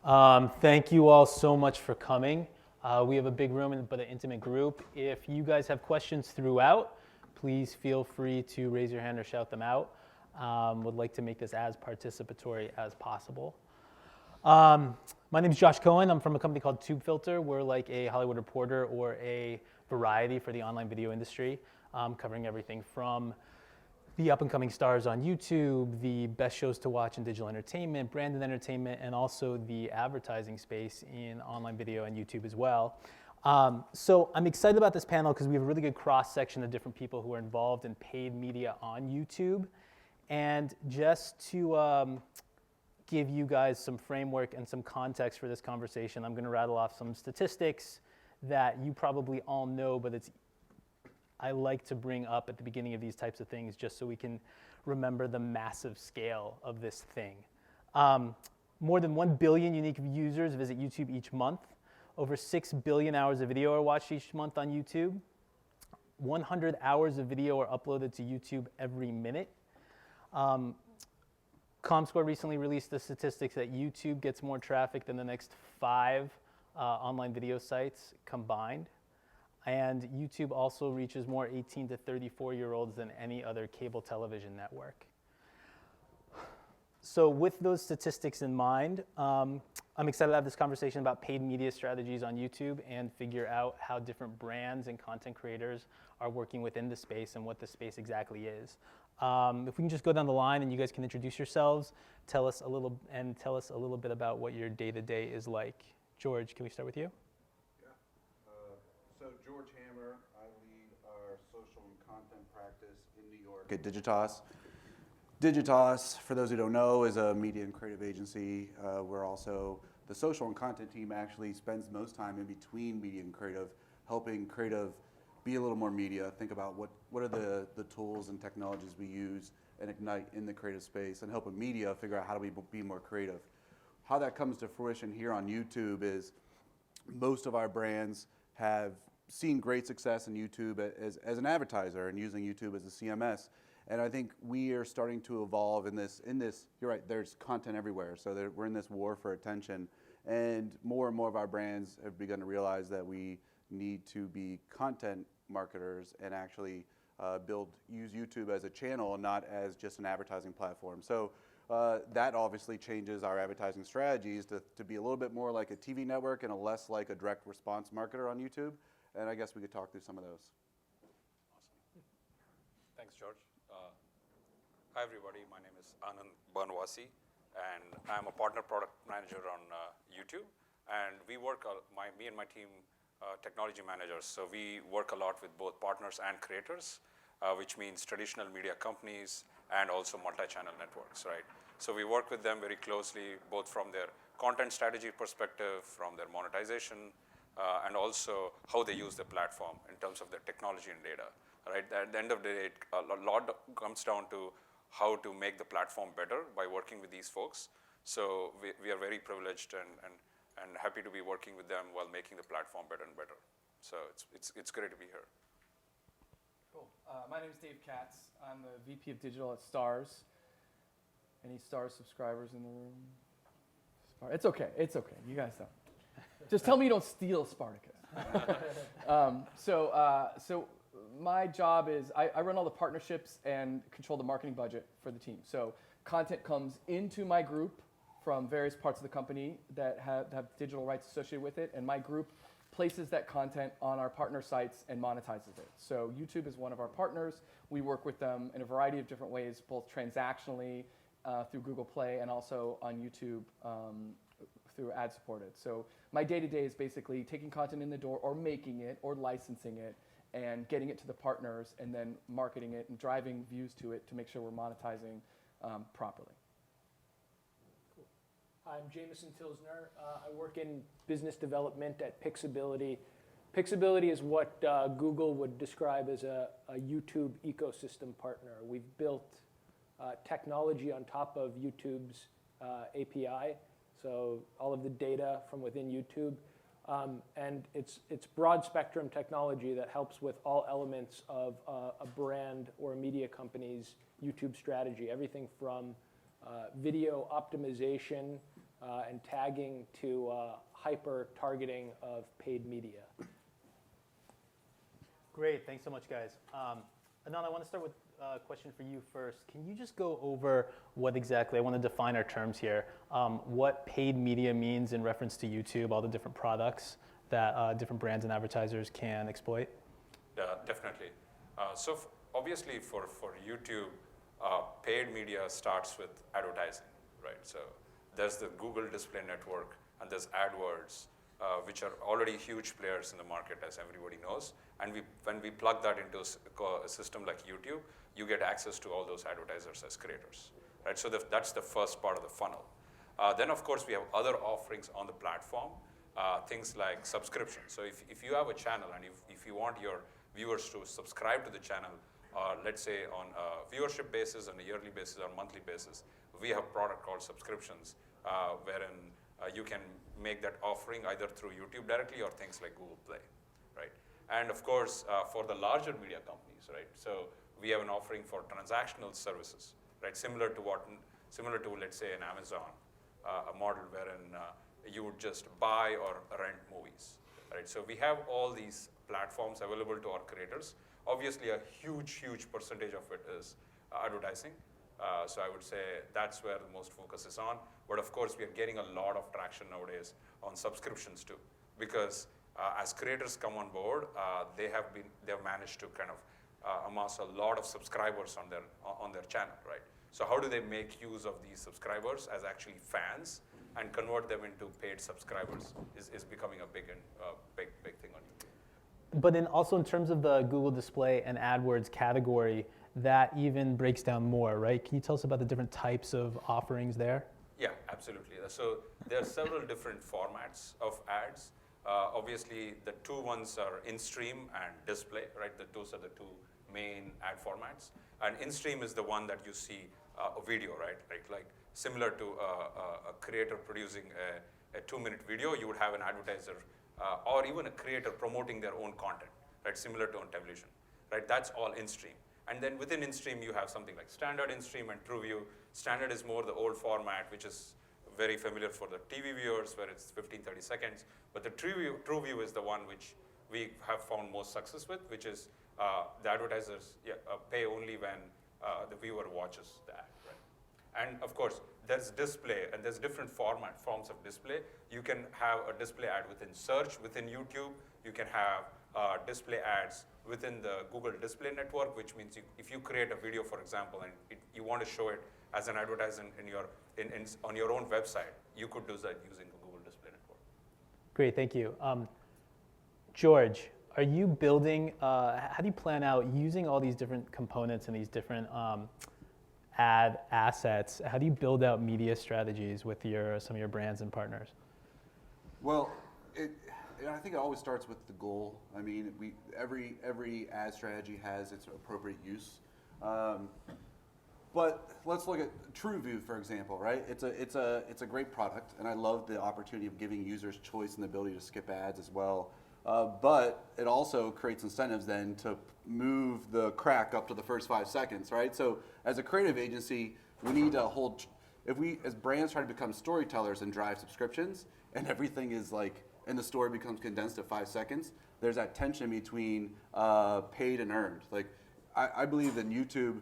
Thank you all so much for coming. We have a big room, but an intimate group. If you guys have questions throughout, please feel free to raise your hand or shout them out. Would like to make this as participatory as possible. My name is Josh Cohen. I'm from a company called Tube Filter. We're like a Hollywood Reporter or a Variety for the online video industry, covering everything from the up-and-coming stars on YouTube, the best shows to watch in digital entertainment, branded entertainment, and also the advertising space in online video and YouTube as well. So I'm excited about this panel because we have a really good cross-section of different people who are involved in paid media on YouTube. And just to give you guys some framework and some context for this conversation, I'm going to rattle off some statistics that you probably all know, but I like to bring up at the beginning of these types of things just so we can remember the massive scale of this thing. More than 1 billion unique users visit YouTube each month. Over 6 billion hours of video are watched each month on YouTube. 100 hours of video are uploaded to YouTube every minute. Comscore recently released the statistics that YouTube gets more traffic than the next 5 online video sites combined. And YouTube also reaches more 18 to 34-year-olds than any other cable television network. So with those statistics in mind, I'm excited to have this conversation about paid media strategies on YouTube and figure out how different brands and content creators are working within the space and what the space exactly is. If we can just go down the line and you guys can introduce yourselves, tell us a little bit about what your day-to-day is like. George, can we start with you? So George Hammer, I lead our social and content practice in New York at Digitas. Digitas, for those who don't know, is a media and creative agency. We're also, the social and content team actually spends most time in between media and creative, helping creative be a little more media, think about what are the tools and technologies we use and ignite in the creative space, and helping media figure out how do we be more creative. How that comes to fruition here on YouTube is most of our brands have seen great success in YouTube as an advertiser and using YouTube as a CMS. And I think we are starting to evolve in this, you're right, there's content everywhere. So we're in this war for attention. And more of our brands have begun to realize that we need to be content marketers and actually use YouTube as a channel and not as just an advertising platform. So that obviously changes our advertising strategies to be a little bit more like a TV network and less like a direct response marketer on YouTube. And I guess we could talk through some of those. Awesome. Thanks, George. Hi, everybody. My name is Anand Banwasi, and I'm a partner product manager on YouTube. And we work, me and my team, technology managers. So we work a lot with both partners and creators, which means traditional media companies and also multi-channel networks, right? So we work with them very closely, both from their content strategy perspective, from their monetization, and also how they use the platform in terms of their technology and data, right? At the end of the day, a lot comes down to how to make the platform better by working with these folks. So we are very privileged and happy to be working with them while making the platform better and better. So it's great to be here. Cool. My name is Dave Katz. I'm the VP of Digital at Stars. Any Stars subscribers in the room? It's okay. You guys don't. Just tell me you don't steal Spartacus. So my job is I run all the partnerships and control the marketing budget for the team. So content comes into my group from various parts of the company that have digital rights associated with it, and my group places that content on our partner sites and monetizes it. So YouTube is one of our partners. We work with them in a variety of different ways, both transactionally through Google Play and also on YouTube through ad-supported. So my day-to-day is basically taking content in the door or making it or licensing it and getting it to the partners and then marketing it and driving views to it to make sure we're monetizing properly. Cool. I'm Jameson Tilsner. I work in business development at Pixability. Pixability is what Google would describe as a YouTube ecosystem partner. We've built technology on top of YouTube's API. So all of the data from within YouTube. And it's broad spectrum technology that helps with all elements of a brand or a media company's YouTube strategy. Everything from video optimization and tagging to hyper targeting of paid media. Great, thanks so much, guys. Anand, I want to start with a question for you first. Can you just go over what exactly, I want to define our terms here, what paid media means in reference to YouTube, all the different products that different brands and advertisers can exploit? Yeah, definitely. Obviously for YouTube, paid media starts with advertising, right? So there's the Google Display Network and there's AdWords, which are already huge players in the market, as everybody knows. And when we plug that into a system like YouTube, you get access to all those advertisers as creators, right? So that's the first part of the funnel. Then, of course, we have other offerings on the platform, things like subscription. So if you have a channel and if you want your viewers to subscribe to the channel, let's say on a viewership basis, on a yearly basis, or monthly basis, we have a product called subscriptions, wherein you can make that offering either through YouTube directly or things like Google Play, right? And of course, for the larger media companies, right? So we have an offering for transactional services, right? Similar to let's say an Amazon, a model wherein you would just buy or rent movies, right? So we have all these platforms available to our creators. Obviously, a huge percentage of it is advertising. So I would say that's where the most focus is on. But of course, we are getting a lot of traction nowadays on subscriptions too, because as creators come on board, they've managed to kind of amass a lot of subscribers on their channel, right? So how do they make use of these subscribers as actually fans and convert them into paid subscribers is becoming a big thing on YouTube. But also in terms of the Google Display and AdWords category, that even breaks down more, right? Can you tell us about the different types of offerings there? Yeah, absolutely. So there are several different formats of ads. Obviously, the two ones are in-stream and display, right? Those are the two main ad formats. And in-stream is the one that you see a video, right? Like similar to a creator producing a 2-minute video, you would have an advertiser or even a creator promoting their own content, right? Similar to on television, right? That's all in-stream. And then within in-stream, you have something like standard in-stream and TrueView. Standard is more the old format, which is very familiar for the TV viewers, where it's 15, 30 seconds. But the TrueView is the one which we have found most success with, which is the advertisers pay only when the viewer watches the ad, right? And of course, there's display, and there's different forms of display. You can have a display ad within search, within YouTube. You can have display ads within the Google Display Network, which means if you create a video, for example, and you want to show it as an advertisement on your own website, you could do that using the Google Display Network. Great, thank you. George, are you building, how do you plan out using all these different components and these different ad assets? How do you build out media strategies with some of your brands and partners? Well, I think it always starts with the goal. I mean, every ad strategy has its appropriate use. But let's look at TrueView, for example, right? It's a great product, and I love the opportunity of giving users choice and the ability to skip ads as well. But it also creates incentives then to move the crack up to the first 5 seconds, right? So as a creative agency, we need to as brands try to become storytellers and drive subscriptions, and everything is like, and the story becomes condensed to 5 seconds, there's that tension between paid and earned. Like, I believe that YouTube,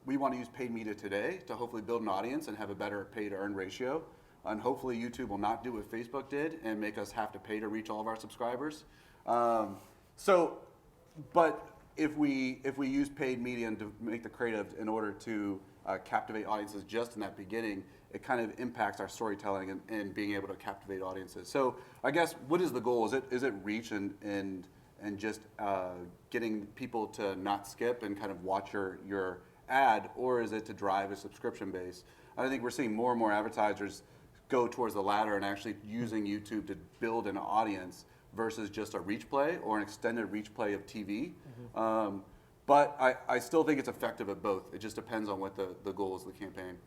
we want to use paid media today to hopefully build an audience and have a better pay to earn ratio. And hopefully YouTube will not do what Facebook did and make us have to pay to reach all of our subscribers. But if we use paid media and to make the creative in order to captivate audiences just in that beginning, it kind of impacts our storytelling and being able to captivate audiences. So I guess, what is the goal? Is it reach and just getting people to not skip and kind of watch your ad, or is it to drive a subscription base? I think we're seeing more and more advertisers go towards the latter and actually using YouTube to build an audience versus just a reach play or an extended reach play of TV. But I still think it's effective at both. It just depends on what the goal is of the campaign.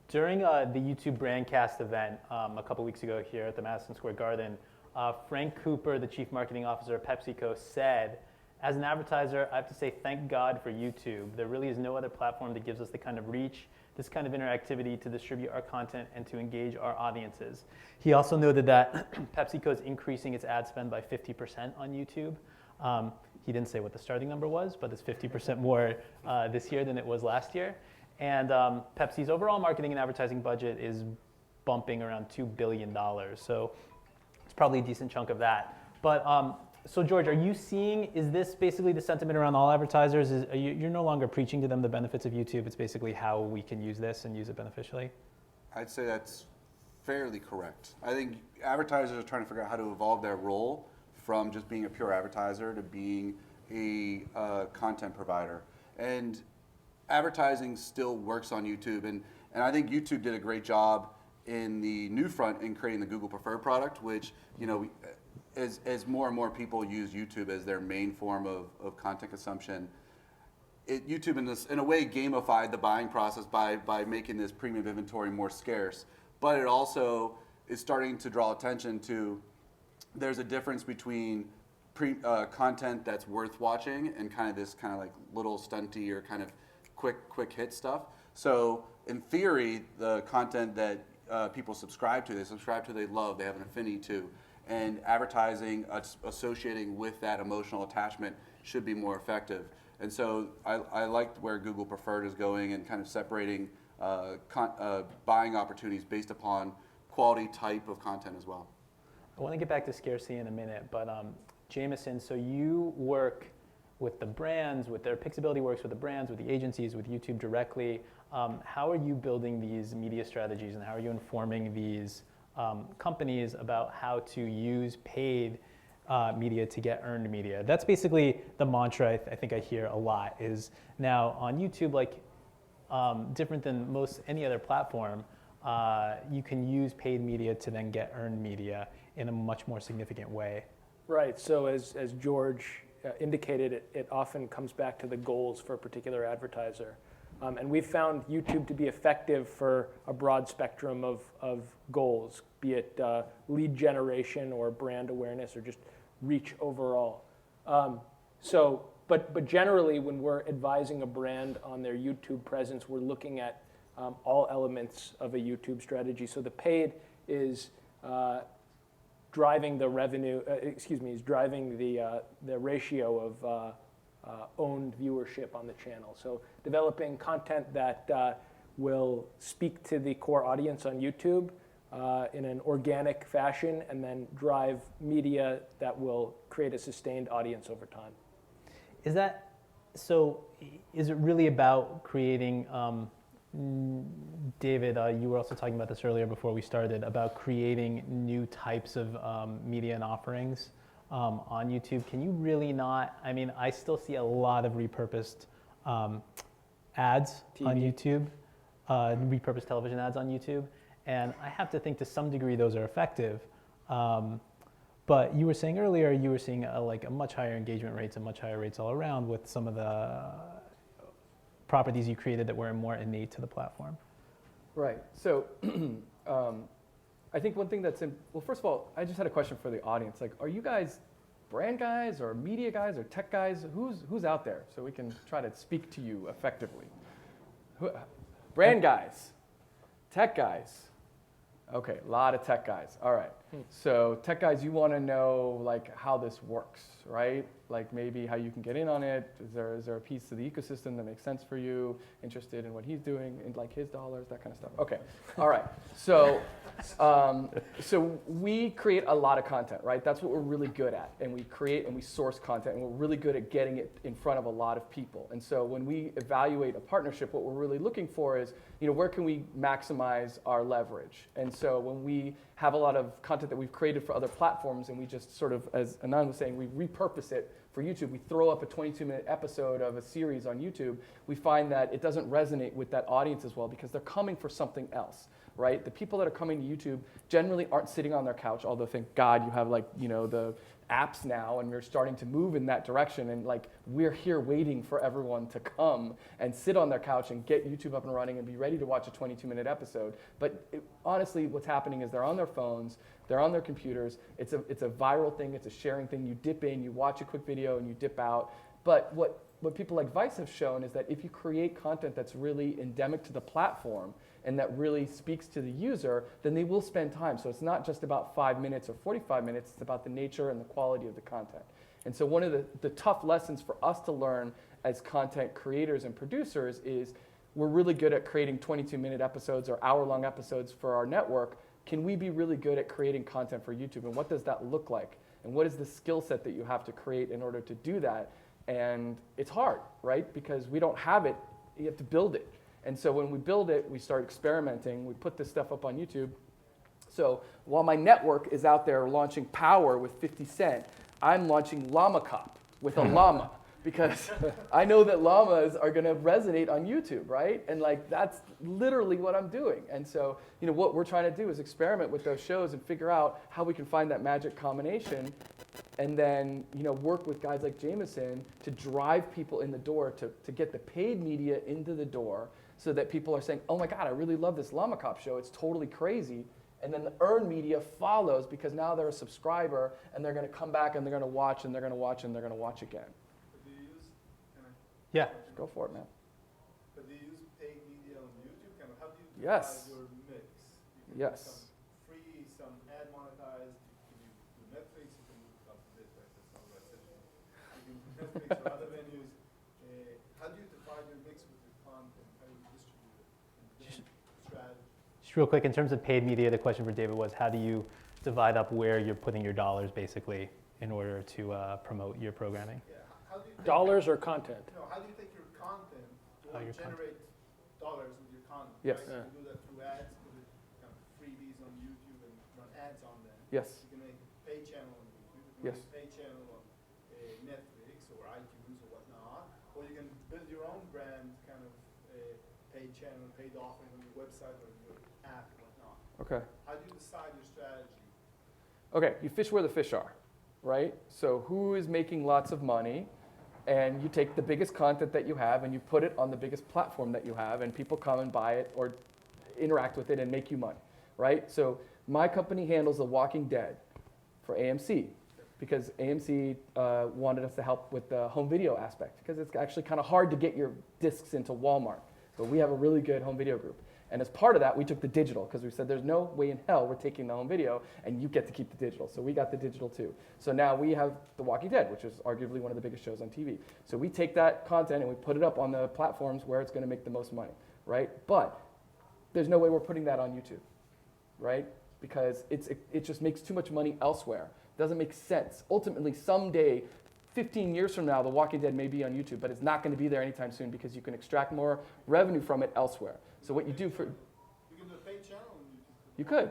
During the YouTube Brandcast event a couple weeks ago here at the Madison Square Garden, Frank Cooper, the Chief Marketing Officer of PepsiCo, said, as an advertiser, I have to say thank God for YouTube. There really is no other platform that gives us the kind of reach this kind of interactivity to distribute our content and to engage our audiences. He also noted that PepsiCo is increasing its ad spend by 50% on YouTube. He didn't say what the starting number was, but it's 50% more this year than it was last year. And Pepsi's overall marketing and advertising budget is bumping around $2 billion. So it's probably a decent chunk of that. But so George, are you seeing, is this basically the sentiment around all advertisers? You're no longer preaching to them the benefits of YouTube. It's basically how we can use this and use it beneficially? I'd say that's fairly correct. I think advertisers are trying to figure out how to evolve their role from just being a pure advertiser to being a content provider. And advertising still works on YouTube. And I think YouTube did a great job in the new front in creating the Google Preferred product, which, you know, as more and more people use YouTube as their main form of content consumption, YouTube in a way gamified the buying process by making this premium inventory more scarce. But it also is starting to draw attention to there's a difference between content that's worth watching and kind of this kind of like little stunty or kind of quick hit stuff. So in theory, the content that people subscribe to, they love, they have an affinity to, and advertising associating with that emotional attachment should be more effective. And so I liked where Google Preferred is going and kind of separating buying opportunities based upon quality type of content as well. I want to get back to scarcity in a minute, but Jameson, so you work with the brands, Pixability works with the brands, with the agencies, with YouTube directly. How are you building these media strategies and how are you informing these companies about how to use paid media to get earned media? That's basically the mantra I think I hear a lot is now on YouTube, like different than any other platform, you can use paid media to then get earned media in a much more significant way. Right, so as George indicated, it often comes back to the goals for a particular advertiser. And we've found YouTube to be effective for a broad spectrum of goals, be it lead generation or brand awareness or just reach overall. But generally, when we're advising a brand on their YouTube presence, we're looking at all elements of a YouTube strategy. So the paid is driving the revenue, is driving the ratio of owned viewership on the channel. So developing content that will speak to the core audience on YouTube in an organic fashion and then drive media that will create a sustained audience over time. Is it really about creating, David, you were also talking about this earlier before we started, about creating new types of media and offerings on YouTube? Can you really not, I mean, I still see a lot of repurposed ads on YouTube, repurposed television ads on YouTube, and I have to think to some degree those are effective. But you were saying earlier, you were seeing like a much higher engagement rates and much higher rates all around with some of the properties you created that were more innate to the platform. Right. So I think one thing well, first of all, I just had a question for the audience. Like, are you guys brand guys or media guys or tech guys? Who's out there so we can try to speak to you effectively? Brand guys, tech guys. Okay, a lot of tech guys. All right. So tech guys, you want to know like how this works, right? Like maybe how you can get in on it. Is there a piece of the ecosystem that makes sense for you? Interested in what he's doing and like his dollars, that kind of stuff. Okay. All right. So so we create a lot of content, right? That's what we're really good at. And we create and we source content and we're really good at getting it in front of a lot of people. And so when we evaluate a partnership, what we're really looking for is, where can we maximize our leverage? And so when we have a lot of content that we've created for other platforms and we just sort of, as Anand was saying, we repurpose it for YouTube. We throw up a 22-minute episode of a series on YouTube. We find that it doesn't resonate with that audience as well because they're coming for something else, right? The people that are coming to YouTube generally aren't sitting on their couch, although thank God you have the apps now and we're starting to move in that direction and we're here waiting for everyone to come and sit on their couch and get YouTube up and running and be ready to watch a 22-minute episode. But honestly, what's happening is they're on their phones, they're on their computers, it's a viral thing, it's a sharing thing, you dip in, you watch a quick video and you dip out. But what what people like Vice have shown is that if you create content that's really endemic to the platform and that really speaks to the user, then they will spend time. So it's not just about 5 minutes or 45 minutes, it's about the nature and the quality of the content. And so one of the tough lessons for us to learn as content creators and producers is we're really good at creating 22-minute episodes or hour-long episodes for our network. Can we be really good at creating content for YouTube? And what does that look like? And what is the skill set that you have to create in order to do that? And it's hard, right? Because we don't have it, you have to build it. And so when we build it, we start experimenting, we put this stuff up on YouTube. So while my network is out there launching Power with 50 Cent, I'm launching Llama Cop with a llama. Because I know that llamas are going to resonate on YouTube, right? And like that's literally what I'm doing. And so, you know, what we're trying to do is experiment with those shows and figure out how we can find that magic combination, and then, you know, work with guys like Jameson to drive people in the door, to get the paid media into the door, so that people are saying, oh my God, I really love this Llama Cop show. It's totally crazy. And then the earned media follows because now they're a subscriber and they're going to come back and they're going to watch and they're going to watch and they're going to watch again. Yeah. Go for it, man. But do you use paid media on YouTube? Kind of, how do you Yes. divide your mix? You can Yes. do some free, some ad monetized. You can do Netflix. You can do Netflix. That's not the right session. You can do Netflix or other venues. How do you divide your mix with your content? How do you distribute it? And then strategy. Just real quick, in terms of paid media, the question for David was, how do you divide up where you're putting your dollars, basically, in order to promote your programming? Yeah. How do you think Dollars or content? No, how do you think your content will your content. generate dollars with your content? Yes. Right? Yeah. You do that through ads, put it kind of freebies on YouTube and run ads on them. Yes. You can make a paid channel on YouTube. You can Yes. make a paid channel on Netflix or iTunes or whatnot. Or you can build your own brand kind of paid channel, paid offering on your website or your app and whatnot. Okay. How do you decide your strategy? Okay, you fish where the fish are, right? So who is making lots of money? And you take the biggest content that you have and you put it on the biggest platform that you have, and people come and buy it or interact with it and make you money, right? So my company handles The Walking Dead for AMC because AMC wanted us to help with the home video aspect because it's actually kind of hard to get your discs into Walmart. But we have a really good home video group. And as part of that, we took the digital because we said there's no way in hell we're taking the home video and you get to keep the digital. So we got the digital too. So now we have The Walking Dead, which is arguably one of the biggest shows on TV. So we take that content and we put it up on the platforms where it's going to make the most money, right? But there's no way we're putting that on YouTube, right? Because it just makes too much money elsewhere. It doesn't make sense. Ultimately, someday, 15 years from now, The Walking Dead may be on YouTube, but it's not going to be there anytime soon because you can extract more revenue from it elsewhere. So what you do for... You can do a paid channel on YouTube. You could,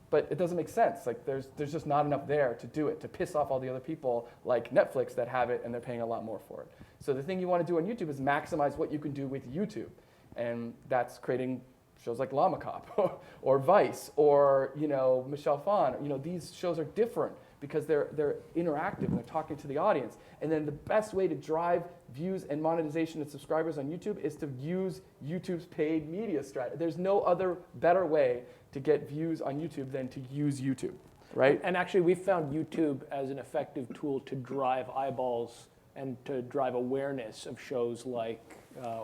but it doesn't make sense. Like there's just not enough there to do it, to piss off all the other people like Netflix that have it and they're paying a lot more for it. So the thing you want to do on YouTube is maximize what you can do with YouTube. And that's creating shows like Llama Cop or Vice or, you know, Michelle Phan. You know, these shows are different because they're interactive and they're talking to the audience. And then the best way to drive views and monetization and subscribers on YouTube is to use YouTube's paid media strategy. There's no other better way to get views on YouTube than to use YouTube, right? And actually, we've found YouTube as an effective tool to drive eyeballs and to drive awareness of shows like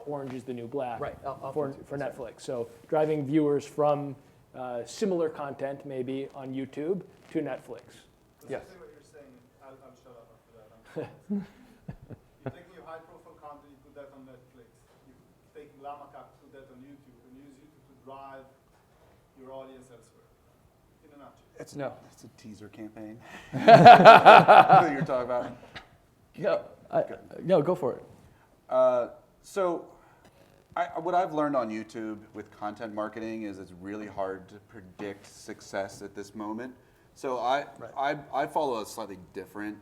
Orange is the New Black Right, for Netflix. So driving viewers from similar content maybe on YouTube to Netflix. Yes. Essentially what you're saying, I'll shut up after that. You're taking your high-profile content, you put that on Netflix. You're taking Llama Cop, put that on YouTube, and use YouTube to drive your audience elsewhere. In a nutshell. It's a teaser campaign. What you're talking about. No, go for it. So what I've learned on YouTube with content marketing is it's really hard to predict success at this moment. So I follow a slightly different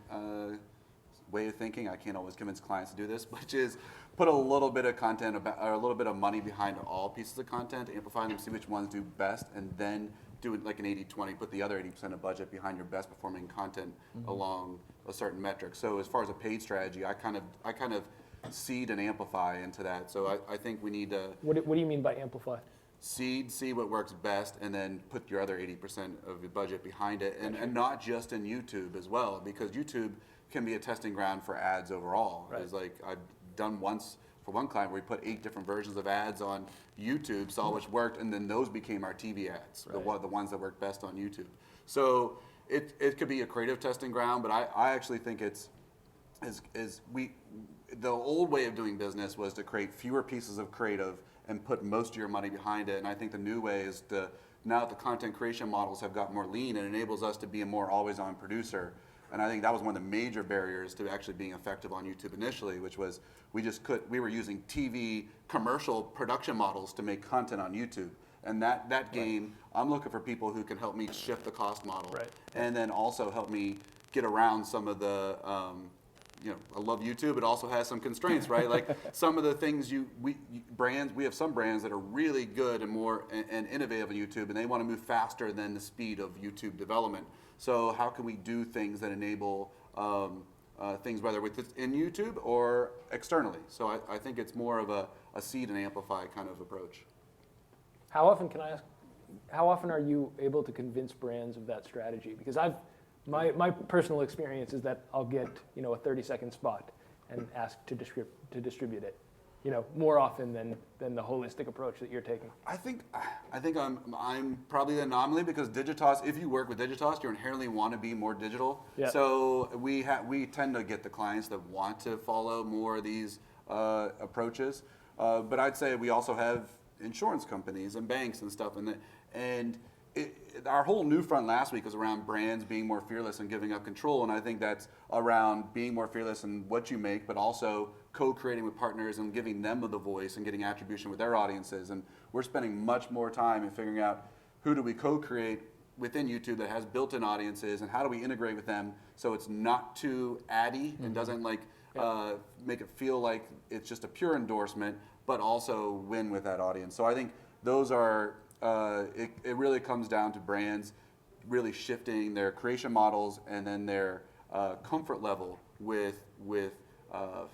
way of thinking. I can't always convince clients to do this, which is put a little bit of content or a little bit of money behind all pieces of content, amplify them, see which ones do best, and then do it like an 80-20, put the other 80% of budget behind your best performing content along a certain metric. So as far as a paid strategy, I kind of seed and amplify into that. So I think we need to What do you mean by amplify? see what works best, and then put your other 80% of your budget behind it, and not just in YouTube as well, because YouTube can be a testing ground for ads overall. Right. It's like done once for one client where we put 8 different versions of ads on YouTube, saw which worked, and then those became our TV ads, the ones that worked best on YouTube. So it could be a creative testing ground, but I actually think the old way of doing business was to create fewer pieces of creative and put most of your money behind it. And I think the new way is now that the content creation models have got more lean, it enables us to be a more always-on producer. And I think that was one of the major barriers to actually being effective on YouTube initially, which was we were using TV commercial production models to make content on YouTube. And that game, I'm looking for people who can help me shift the cost model, and then also help me get around some of the, I love YouTube. It also has some constraints, right? Like some of the things we have some brands that are really good and more and innovative on YouTube, and they want to move faster than the speed of YouTube development. So how can we do things that enable things, whether in YouTube or externally? So I think it's more of a seed and amplify kind of approach. How often, can I ask, how often are you able to convince brands of that strategy? Because my personal experience is that I'll get a 30-second spot and ask to distribute it, more often than the holistic approach that you're taking. I think I'm probably the anomaly because Digitas, if you work with Digitas, you inherently want to be more digital. Yeah. So we tend to get the clients that want to follow more of these approaches. But I'd say we also have insurance companies and banks and stuff, our whole new front last week was around brands being more fearless and giving up control, and I think that's around being more fearless in what you make, but also co-creating with partners and giving them the voice and getting attribution with their audiences. And we're spending much more time in figuring out who do we co-create within YouTube that has built-in audiences, and how do we integrate with them so it's not too addy and doesn't make it feel like it's just a pure endorsement, but also win with that audience. So I think those are. It really comes down to brands really shifting their creation models and then their comfort level with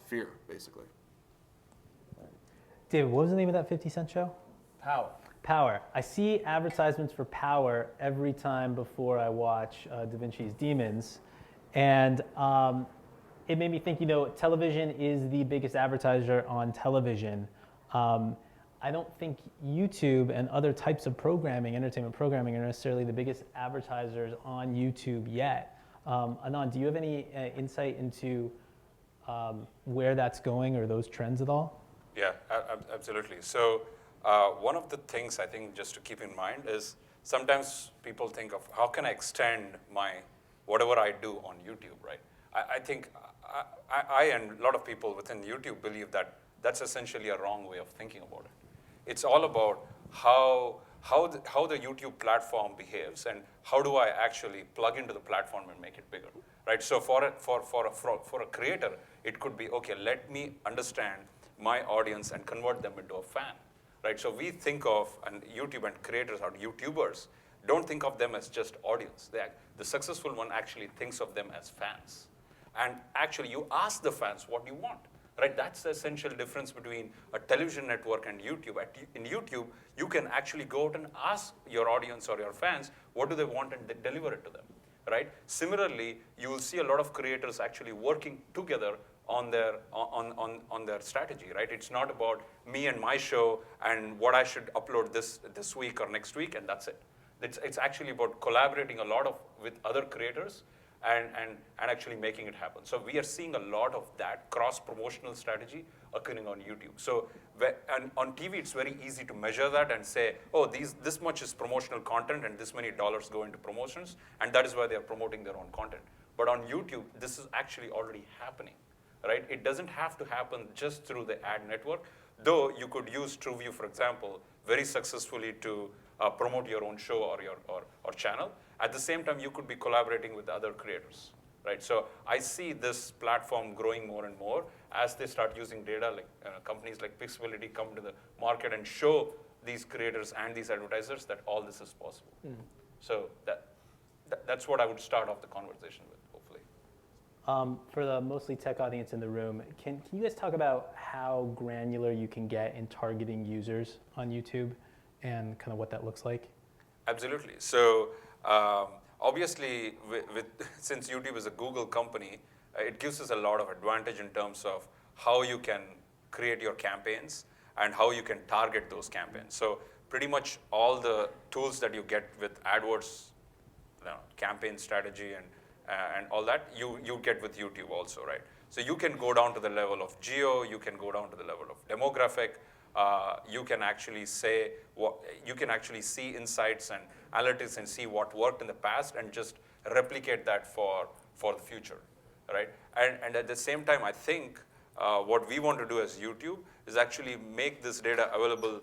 fear, basically. David, what was the name of that 50 Cent show? Power. I see advertisements for Power every time before I watch Da Vinci's Demons, and it made me think, television is the biggest advertiser on television. I don't think YouTube and other types of programming, entertainment programming, are necessarily the biggest advertisers on YouTube yet. Anand, do you have any insight into where that's going or those trends at all? Yeah, absolutely. So one of the things I think just to keep in mind is sometimes people think of how can I extend whatever I do on YouTube, right? I think I and a lot of people within YouTube believe that that's essentially a wrong way of thinking about it. It's all about how the YouTube platform behaves and how do I actually plug into the platform and make it bigger, right? So for a creator, it could be, okay, let me understand my audience and convert them into a fan, right? So we think of, and YouTube and creators or YouTubers, don't think of them as just audience. The successful one actually thinks of them as fans. And actually you ask the fans what you want. Right, that's the essential difference between a television network and YouTube. In YouTube, you can actually go out and ask your audience or your fans what do they want and deliver it to them. Right. Similarly, you will see a lot of creators actually working together on their strategy. Right. It's not about me and my show and what I should upload this week or next week, and that's it. It's actually about collaborating a lot with other creators. And actually making it happen. So we are seeing a lot of that cross-promotional strategy occurring on YouTube. So and on TV, it's very easy to measure that and say, oh, this much is promotional content and this many dollars go into promotions, and that is why they are promoting their own content. But on YouTube, this is actually already happening, right? It doesn't have to happen just through the ad network, though you could use TrueView, for example, very successfully to promote your own show or channel. At the same time, you could be collaborating with other creators, right? So I see this platform growing more and more as they start using data, like companies like Pixability come to the market and show these creators and these advertisers that all this is possible. Mm-hmm. So that's what I would start off the conversation with, hopefully. For the mostly tech audience in the room, can you guys talk about how granular you can get in targeting users on YouTube and kind of what that looks like? Absolutely. So obviously, since YouTube is a Google company, it gives us a lot of advantage in terms of how you can create your campaigns and how you can target those campaigns. So pretty much all the tools that you get with AdWords, campaign strategy and all that, you get with YouTube also, right? So you can go down to the level of geo, you can go down to the level of demographic, you can actually say you can actually see insights and analytics and see what worked in the past and just replicate that for the future, right? And at the same time, I think what we want to do as YouTube is actually make this data available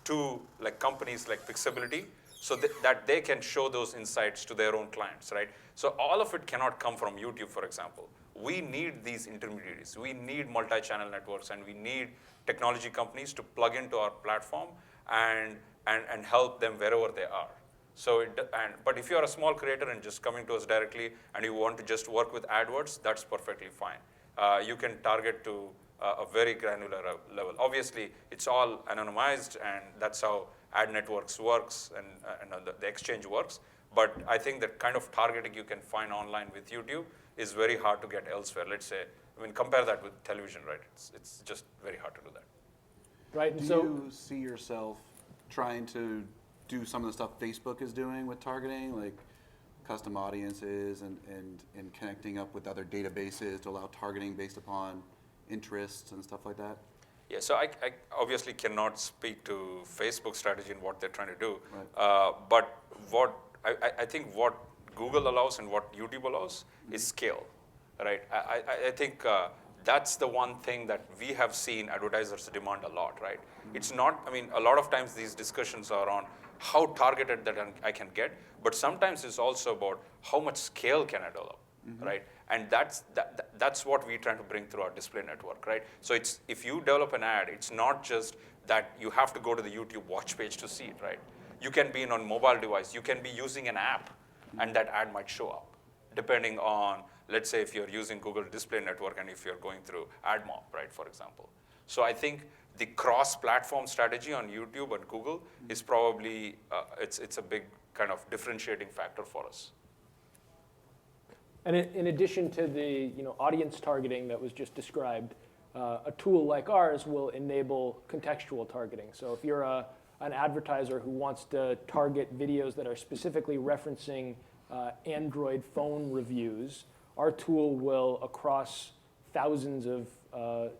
to like companies like Pixability, so that they can show those insights to their own clients, right? So all of it cannot come from YouTube, for example. We need these intermediaries. We need multi-channel networks, and we need technology companies to plug into our platform and help them wherever they are. So, but if you're a small creator and just coming to us directly and you want to just work with AdWords, that's perfectly fine. You can target to a very granular level. Obviously, it's all anonymized, and that's how ad networks works and the exchange works. But I think that kind of targeting you can find online with YouTube is very hard to get elsewhere. Let's say, I mean, compare that with television, right? It's just very hard to do that. Right, and Do so you see yourself trying to do some of the stuff Facebook is doing with targeting, like custom audiences and connecting up with other databases to allow targeting based upon interests and stuff like that? Yeah, so I obviously cannot speak to Facebook strategy and what they're trying to do. Right. But I think what Google allows and what YouTube allows is scale, right? I think that's the one thing that we have seen advertisers demand a lot, right? It's not, I mean, a lot of times these discussions are on how targeted that I can get, but sometimes it's also about how much scale can I develop, right? And that's what we're trying to bring through our display network, right? So it's, if you develop an ad, it's not just that you have to go to the YouTube watch page to see it, right? You can be on mobile device, you can be using an app, and that ad might show up, depending on, let's say if you're using Google Display Network and if you're going through AdMob, right, for example. So I think the cross-platform strategy on YouTube and Google is probably, it's a big kind of differentiating factor for us. And in addition to the audience targeting that was just described, a tool like ours will enable contextual targeting. So if you're an advertiser who wants to target videos that are specifically referencing Android phone reviews, our tool will, across thousands of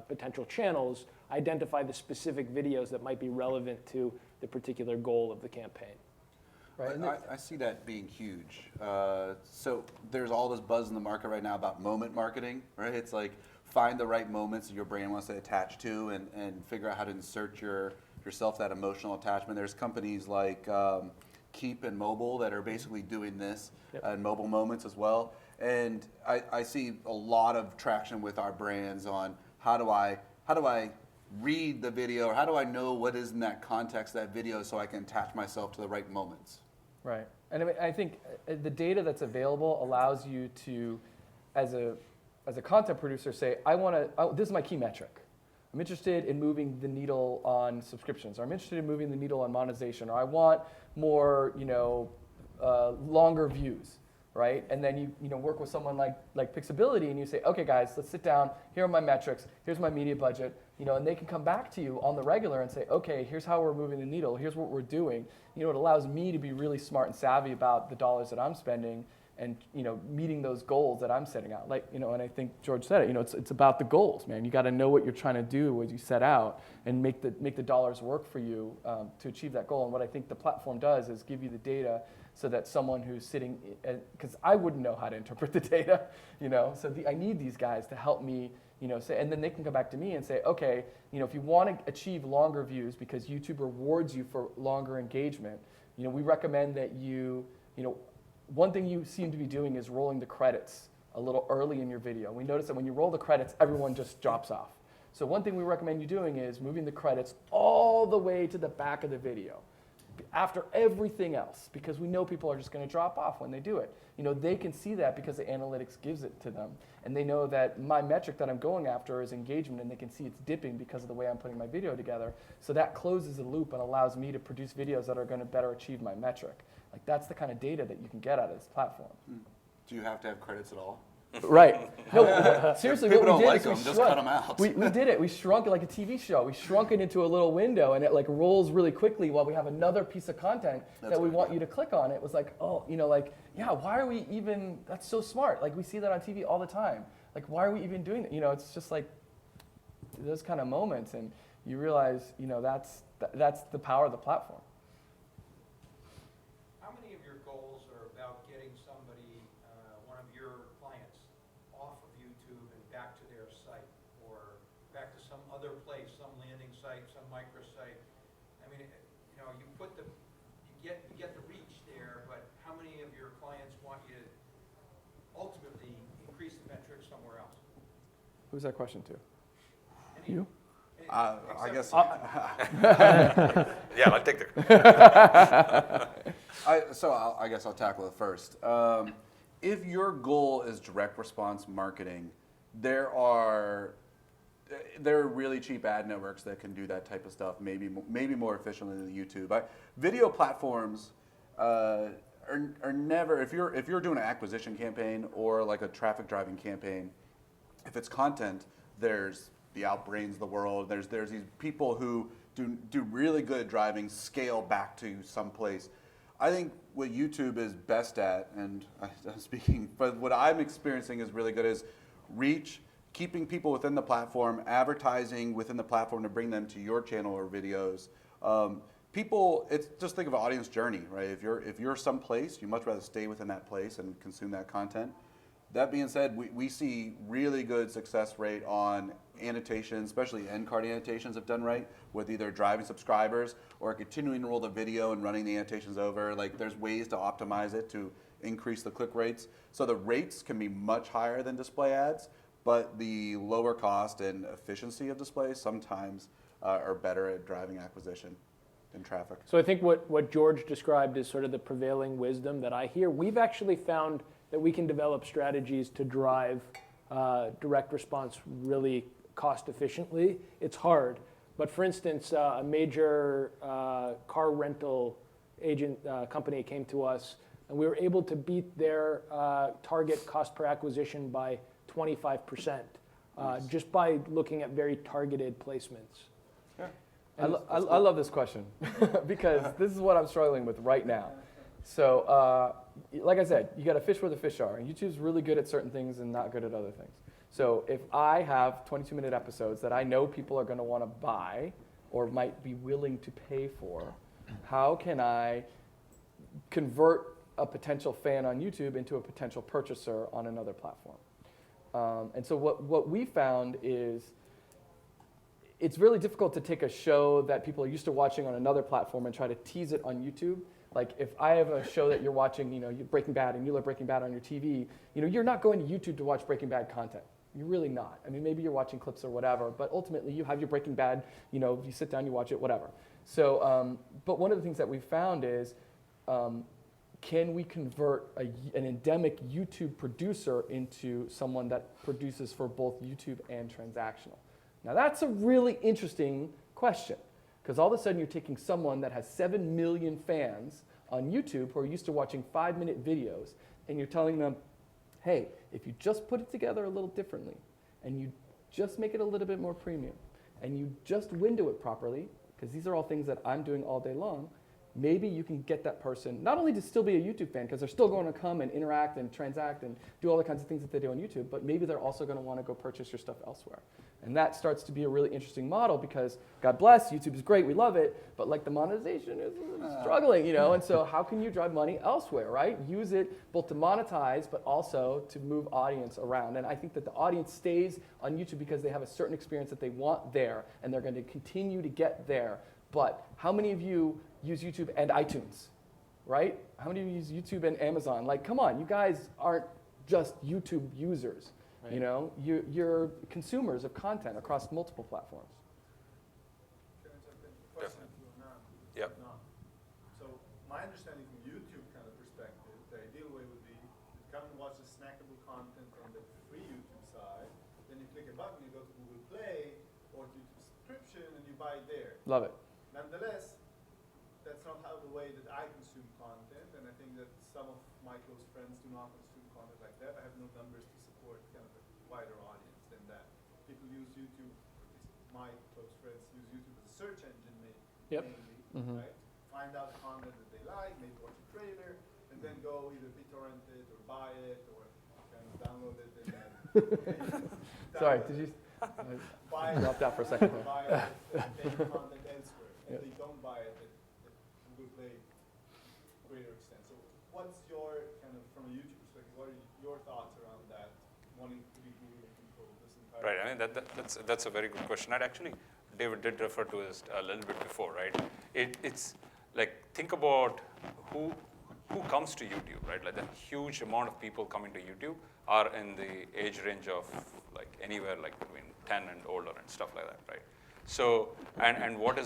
potential channels, identify the specific videos that might be relevant to the particular goal of the campaign. Right, I see that being huge. So there's all this buzz in the market right now about moment marketing, right? It's like find the right moments that your brand wants to attach to and figure out how to insert yourself that emotional attachment. There's companies like Keep and Mobile that are basically doing this in mobile moments as well. And I see a lot of traction with our brands on how do I read the video, or how do I know what is in that context of that video so I can attach myself to the right moments? Right. And I mean, I think the data that's available allows you to, as a content producer, say, this is my key metric. I'm interested in moving the needle on subscriptions, or I'm interested in moving the needle on monetization, or I want more, longer views, right? And then you work with someone like Pixability, and you say, okay, guys, let's sit down. Here are my metrics. Here's my media budget. And they can come back to you on the regular and say, okay, here's how we're moving the needle. Here's what we're doing. It allows me to be really smart and savvy about the dollars that I'm spending, and meeting those goals that I'm setting out. And I think George said it. It's about the goals, man. You got to know what you're trying to do as you set out, and make the dollars work for you to achieve that goal. And what I think the platform does is give you the data so that someone who's sitting, because I wouldn't know how to interpret the data, So I need these guys to help me. Say, and then they can come back to me and say, okay, if you want to achieve longer views because YouTube rewards you for longer engagement, we recommend that one thing you seem to be doing is rolling the credits a little early in your video. We notice that when you roll the credits, everyone just drops off. So one thing we recommend you doing is moving the credits all the way to the back of the video after everything else, because we know people are just going to drop off when they do it. They can see that because the analytics gives it to them, and they know that my metric that I'm going after is engagement, and they can see it's dipping because of the way I'm putting my video together. So that closes the loop and allows me to produce videos that are going to better achieve my metric. Like, that's the kind of data that you can get out of this platform. Do you have to have credits at all? Right. No, seriously, People what we don't did like is we them, just shrunk. cut them out. We did it. We shrunk it like a TV show. We shrunk it into a little window, and it like rolls really quickly while we have another piece of content that we want you to click on. It was like, oh, like, yeah, why are we even? That's so smart. Like we see that on TV all the time. Like, why are we even doing that? It's just like those kind of moments, and you realize, that's the power of the platform. How many of your goals are about getting somebody, one of your clients, off of YouTube and back to their site, or back to some other place, some landing site, some microsite? I mean, you get the reach there, but how many of your clients want you to ultimately increase the metrics somewhere else? Who's that question to? Any- You? I guess. Yeah, I'll take the. I guess I'll tackle it first. If your goal is direct response marketing, there are really cheap ad networks that can do that type of stuff, maybe more efficiently than YouTube. Video platforms are never, if you're doing an acquisition campaign or like a traffic driving campaign, if it's content, there's the Outbrains of the world. There's these people who do really good at driving scale back to some place. I think what YouTube is best at, and I'm speaking, but what I'm experiencing is really good, is reach, keeping people within the platform, advertising within the platform to bring them to your channel or videos. Just think of an audience journey, right? If you're someplace, you much rather stay within that place and consume that content. That being said, we see really good success rate on annotations, especially end card annotations if done right, with either driving subscribers or continuing to roll the video and running the annotations over. Like there's ways to optimize it to increase the click rates. So the rates can be much higher than display ads, but the lower cost and efficiency of displays sometimes are better at driving acquisition and traffic. So I think what George described is sort of the prevailing wisdom that I hear. We've actually found that we can develop strategies to drive direct response really cost efficiently. It's hard. But for instance, a major car rental agent company came to us, and we were able to beat their target cost per acquisition by 25%, just by looking at very targeted placements. I love this question because this is what I'm struggling with right now. So, like I said, you got to fish where the fish are, and YouTube's really good at certain things and not good at other things. So, if I have 22-minute episodes that I know people are going to want to buy or might be willing to pay for, how can I convert a potential fan on YouTube into a potential purchaser on another platform? And so, what we found is it's really difficult to take a show that people are used to watching on another platform and try to tease it on YouTube. Like if I have a show that you're watching, Breaking Bad, and you love Breaking Bad on your TV, you're not going to YouTube to watch Breaking Bad content. You're really not. I mean, maybe you're watching clips or whatever, but ultimately you have your Breaking Bad, you sit down, you watch it, whatever. So, but one of the things that we found is, can we convert an endemic YouTube producer into someone that produces for both YouTube and transactional? Now that's a really interesting question, because all of a sudden you're taking someone that has 7 million fans on YouTube who are used to watching 5-minute videos, and you're telling them, hey, if you just put it together a little differently, and you just make it a little bit more premium, and you just window it properly, because these are all things that I'm doing all day long, maybe you can get that person not only to still be a YouTube fan, because they're still going to come and interact and transact and do all the kinds of things that they do on YouTube, but maybe they're also going to want to go purchase your stuff elsewhere. And that starts to be a really interesting model because, God bless, YouTube is great, we love it, but like the monetization is struggling, and so how can you drive money elsewhere, right? Use it both to monetize, but also to move audience around. And I think that the audience stays on YouTube because they have a certain experience that they want there, and they're going to continue to get there. But how many of you use YouTube and iTunes, right? How many of you use YouTube and Amazon? Like, come on, you guys aren't just YouTube users. Right. You're consumers of content across multiple platforms. Can I jump in? Question to Anand. Yep. So my understanding from YouTube kind of perspective, the ideal way would be you come and watch the snackable content on the free YouTube side, then you click a button, you go to Google Play or to YouTube subscription, and you buy it there. Love it. Nonetheless, that's not how the way that I consume content, and I think that some of my close friends do not consume content like that. I have no numbers to support wider audience than that. People use YouTube, at least my close friends use YouTube as a search engine Yep. mainly, right? Find out content that they like, maybe watch a trailer, and then go either BitTorrent it or buy it or kind of download it and then Sorry, download did you? it, buy it, dropped out for a second there. buy it, and pay content elsewhere. And Yep. they don't buy it at Google Play greater extent. So what's your kind of, from a YouTube perspective, what are your thoughts around that, wanting to be Google in control of this entire? Right. I mean, that's a very good question. I'd actually, David did refer to it a little bit before, right? It's like, think about who comes to YouTube, right? Like the huge amount of people coming to YouTube are in the age range of like anywhere like between 10 and older and stuff like that, right? So, and what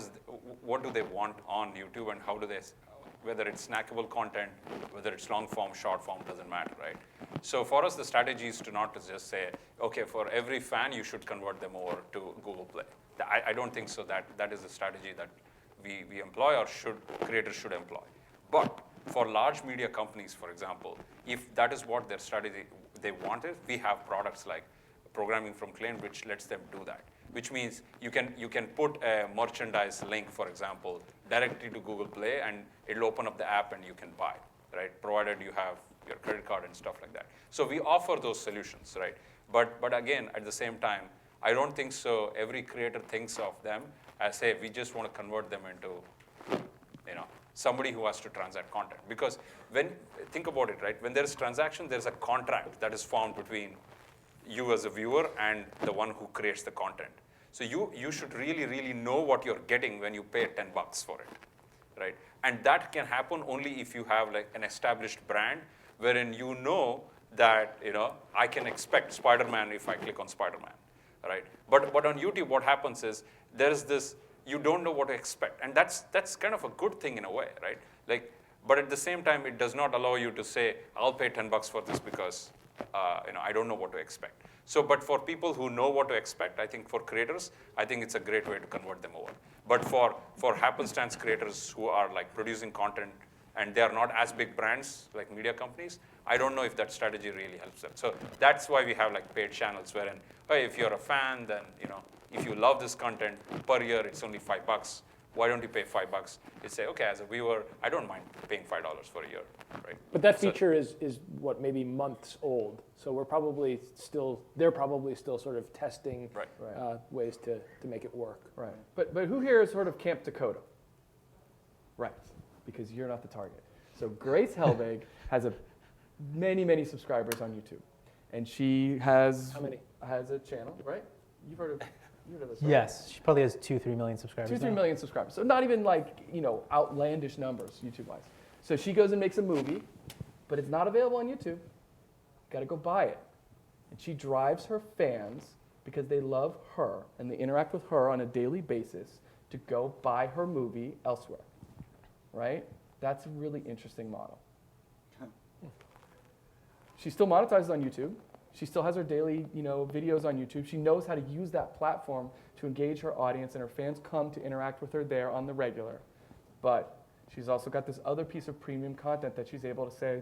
do they want on YouTube, and how do they, whether it's snackable content, whether it's long form, short form, doesn't matter, right? So for us, the strategy is to not to just say, okay, for every fan, you should convert them over to Google Play. I don't think so. That is a strategy that we employ or creators should employ. But for large media companies, for example, if that is what their strategy they wanted, we have products like Programming from Clean, which lets them do that. Which means you can put a merchandise link, for example, directly to Google Play, and it'll open up the app and you can buy, right? Provided you have your credit card and stuff like that. So we offer those solutions, right? But again, at the same time, I don't think so. Every creator thinks of them as, hey, we just want to convert them into, somebody who has to transact content. Because think about it, right? When there's transaction, there's a contract that is formed between you as a viewer and the one who creates the content. So you should really, really know what you're getting when you pay $10 for it, right? And that can happen only if you have like an established brand wherein you know that, I can expect Spider-Man if I click on Spider-Man, right? But on YouTube, what happens is there's this, you don't know what to expect. And that's kind of a good thing in a way, right? But at the same time, it does not allow you to say, I'll pay $10 for this because I don't know what to expect. So, but for people who know what to expect, I think for creators, I think it's a great way to convert them over. But for happenstance creators who are like producing content and they are not as big brands like media companies, I don't know if that strategy really helps them. So that's why we have like paid channels wherein, hey, if you're a fan, then if you love this content, per year it's only $5. Why don't you pay $5? You say, okay, as a viewer, I don't mind paying $5 for a year, right? But that feature is what, maybe months old. So they're probably still sort of testing Right. Ways to make it work. Right. But who here is sort of Camp Dakota? Right. Because you're not the target. So Grace Helbig has many subscribers on YouTube, and she has How many? has a channel, right? You've heard of this, right? Yes, she probably has 2-3 million subscribers. 2-3 now. million subscribers. So not even like, outlandish numbers YouTube-wise. So she goes and makes a movie, but it's not available on YouTube. Got to go buy it. And she drives her fans, because they love her and they interact with her on a daily basis, to go buy her movie elsewhere, right? That's a really interesting model. She still monetizes on YouTube. She still has her daily, videos on YouTube. She knows how to use that platform to engage her audience, and her fans come to interact with her there on the regular. But she's also got this other piece of premium content that she's able to say,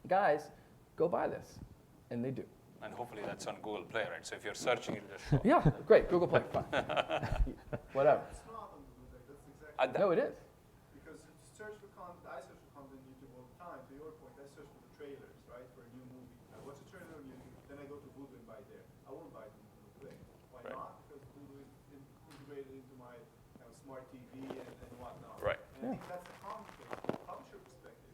guys, go buy this. And they do. And hopefully that's on Google Play, right? So if you're searching it, just show up. Yeah, great, Google Play, fine. Whatever. It's not on Google Play, that's exactly. No, it is. Because search for content, I search for content on YouTube all the time. To your point, I search for the trailers, right, for a new movie. I watch a trailer on YouTube, then I go to Google and buy it there. I won't buy it on Google Play. Why Right. not? Because Google is integrated into my smart TV and whatnot. Right. And I think that's the conflict. From a publisher perspective,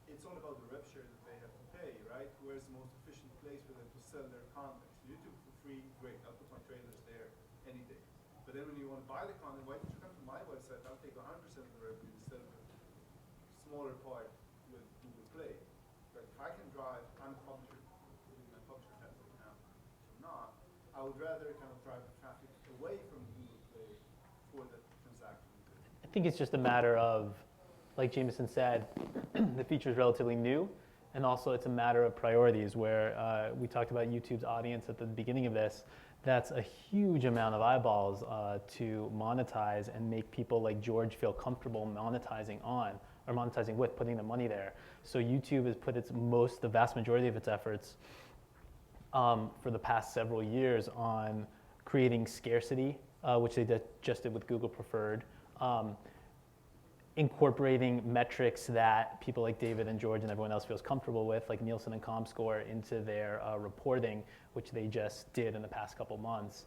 it's all about the rev share that they have to pay, right? Where's the most efficient place for them to sell their content? So YouTube for free, great. I'll put my trailers there any day. But then when you want to buy the content, why don't you come to my website? I'll take 100% of the revenue instead of a smaller part with Google Play. But if I can drive, I'm a publisher, putting my publisher hat right now. I'm not. I would rather kind of drive the traffic away from Google Play for the transaction. I think it's just a matter of, like Jameson said, the feature is relatively new, and also it's a matter of priorities, where we talked about YouTube's audience at the beginning of this. That's a huge amount of eyeballs to monetize and make people like George feel comfortable monetizing on, or monetizing with, putting the money there. So YouTube has put the vast majority of its efforts for the past several years on creating scarcity, which they just did with Google Preferred, incorporating metrics that people like David and George and everyone else feels comfortable with, like Nielsen and ComScore, into their reporting, which they just did in the past couple months.